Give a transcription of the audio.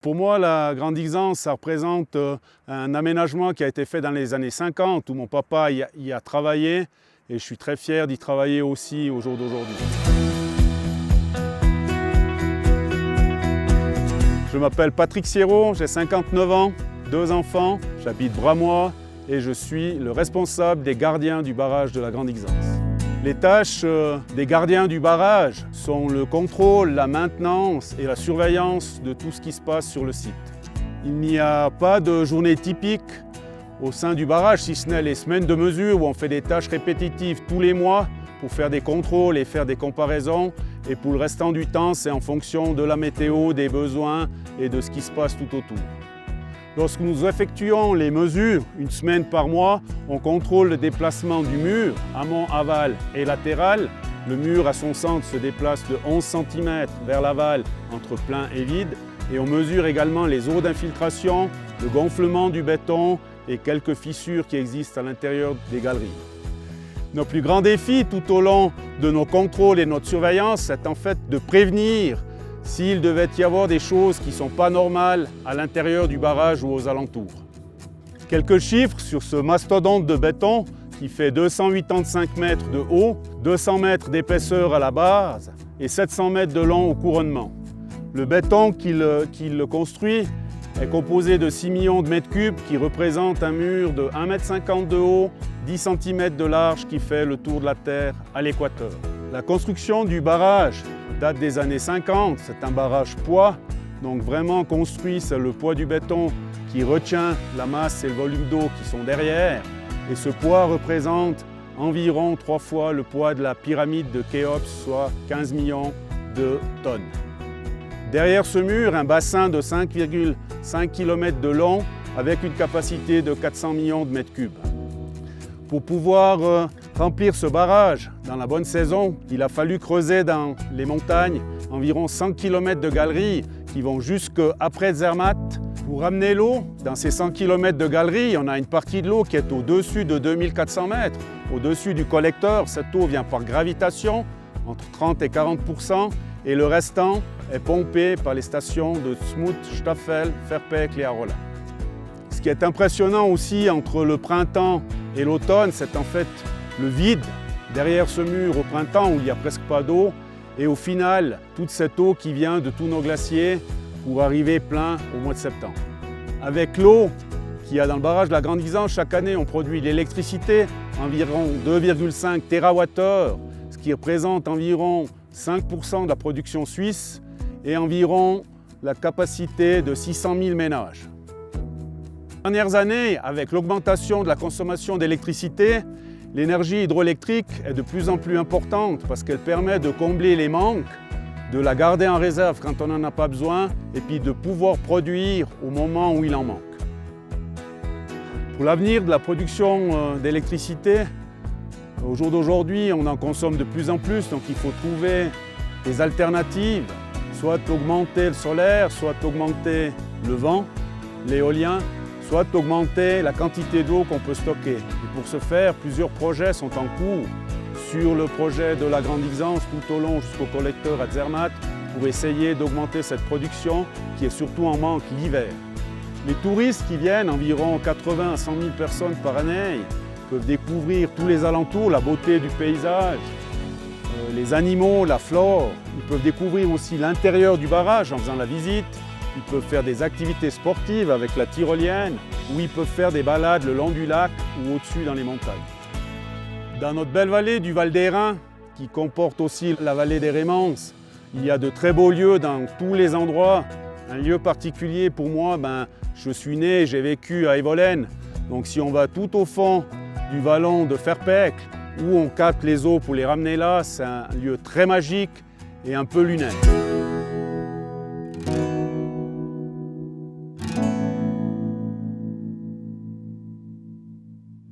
Pour moi, la Grande Xanse, ça représente un aménagement qui a été fait dans les années 50, où mon papa y a travaillé, et je suis très fier d'y travailler aussi au jour d'aujourd'hui. Je m'appelle Patrick Sierot, j'ai 59 ans, 2 enfants, j'habite Bramois et je suis le responsable des gardiens du barrage de la Grande Xanse. Les tâches des gardiens du barrage sont le contrôle, la maintenance et la surveillance de tout ce qui se passe sur le site. Il n'y a pas de journée typique au sein du barrage, si ce n'est les semaines de mesure où on fait des tâches répétitives tous les mois pour faire des contrôles et faire des comparaisons. Et pour le restant du temps, c'est en fonction de la météo, des besoins et de ce qui se passe tout autour. Lorsque nous effectuons les mesures, une semaine par mois, on contrôle le déplacement du mur, amont, aval et latéral. Le mur à son centre se déplace de 11 cm vers l'aval entre plein et vide. Et on mesure également les eaux d'infiltration, le gonflement du béton et quelques fissures qui existent à l'intérieur des galeries. Nos plus grands défis tout au long de nos contrôles et notre surveillance, c'est en fait de prévenir s'il devait y avoir des choses qui ne sont pas normales à l'intérieur du barrage ou aux alentours. Quelques chiffres sur ce mastodonte de béton qui fait 285 mètres de haut, 200 mètres d'épaisseur à la base et 700 mètres de long au couronnement. Le béton qui le construit est composé de 6 millions de mètres cubes qui représentent un mur de 1,50 m de haut, 10 cm de large qui fait le tour de la Terre à l'équateur. La construction du barrage date des années 50, c'est un barrage poids, donc vraiment construit, c'est le poids du béton qui retient la masse et le volume d'eau qui sont derrière. Et ce poids représente environ 3 fois le poids de la pyramide de Khéops, soit 15 millions de tonnes. Derrière ce mur, un bassin de 5,5 km de long avec une capacité de 400 millions de mètres cubes. Pour pouvoir remplir ce barrage dans la bonne saison, il a fallu creuser dans les montagnes environ 100 km de galeries qui vont jusqu'après Zermatt. Pour ramener l'eau, dans ces 100 km de galeries, on a une partie de l'eau qui est au-dessus de 2400 mètres. Au-dessus du collecteur, cette eau vient par gravitation, entre 30 et 40%, et le restant est pompé par les stations de Smout, Staffel, Verpecle et Arolla. Ce qui est impressionnant aussi entre le printemps et l'automne, c'est en fait le vide derrière ce mur au printemps où il n'y a presque pas d'eau et au final, toute cette eau qui vient de tous nos glaciers pour arriver plein au mois de septembre. Avec l'eau qu'il y a dans le barrage de la Grande Xanse, chaque année on produit de l'électricité, environ 2,5 TWh, ce qui représente environ 5% de la production suisse et environ la capacité de 600 000 ménages. Ces dernières années, avec l'augmentation de la consommation d'électricité, l'énergie hydroélectrique est de plus en plus importante parce qu'elle permet de combler les manques, de la garder en réserve quand on n'en a pas besoin et puis de pouvoir produire au moment où il en manque. Pour l'avenir de la production d'électricité, au jour d'aujourd'hui, on en consomme de plus en plus, donc il faut trouver des alternatives, soit augmenter le solaire, soit augmenter le vent, l'éolien, soit augmenter la quantité d'eau qu'on peut stocker. Et pour ce faire, plusieurs projets sont en cours sur le projet de la Grande Xanse tout au long jusqu'au collecteur à Zermatt pour essayer d'augmenter cette production qui est surtout en manque l'hiver. Les touristes qui viennent, environ 80 à 100 000 personnes par année, peuvent découvrir tous les alentours, la beauté du paysage, les animaux, la flore. Ils peuvent découvrir aussi l'intérieur du barrage en faisant la visite. Ils peuvent faire des activités sportives avec la tyrolienne ou ils peuvent faire des balades le long du lac ou au-dessus dans les montagnes. Dans notre belle vallée du Val d'Hérens, qui comporte aussi la vallée des Rémances, il y a de très beaux lieux dans tous les endroits. Un lieu particulier pour moi, je suis né, j'ai vécu à Evolène. Donc si on va tout au fond du vallon de Verpecle, où on capte les eaux pour les ramener là, c'est un lieu très magique et un peu lunaire.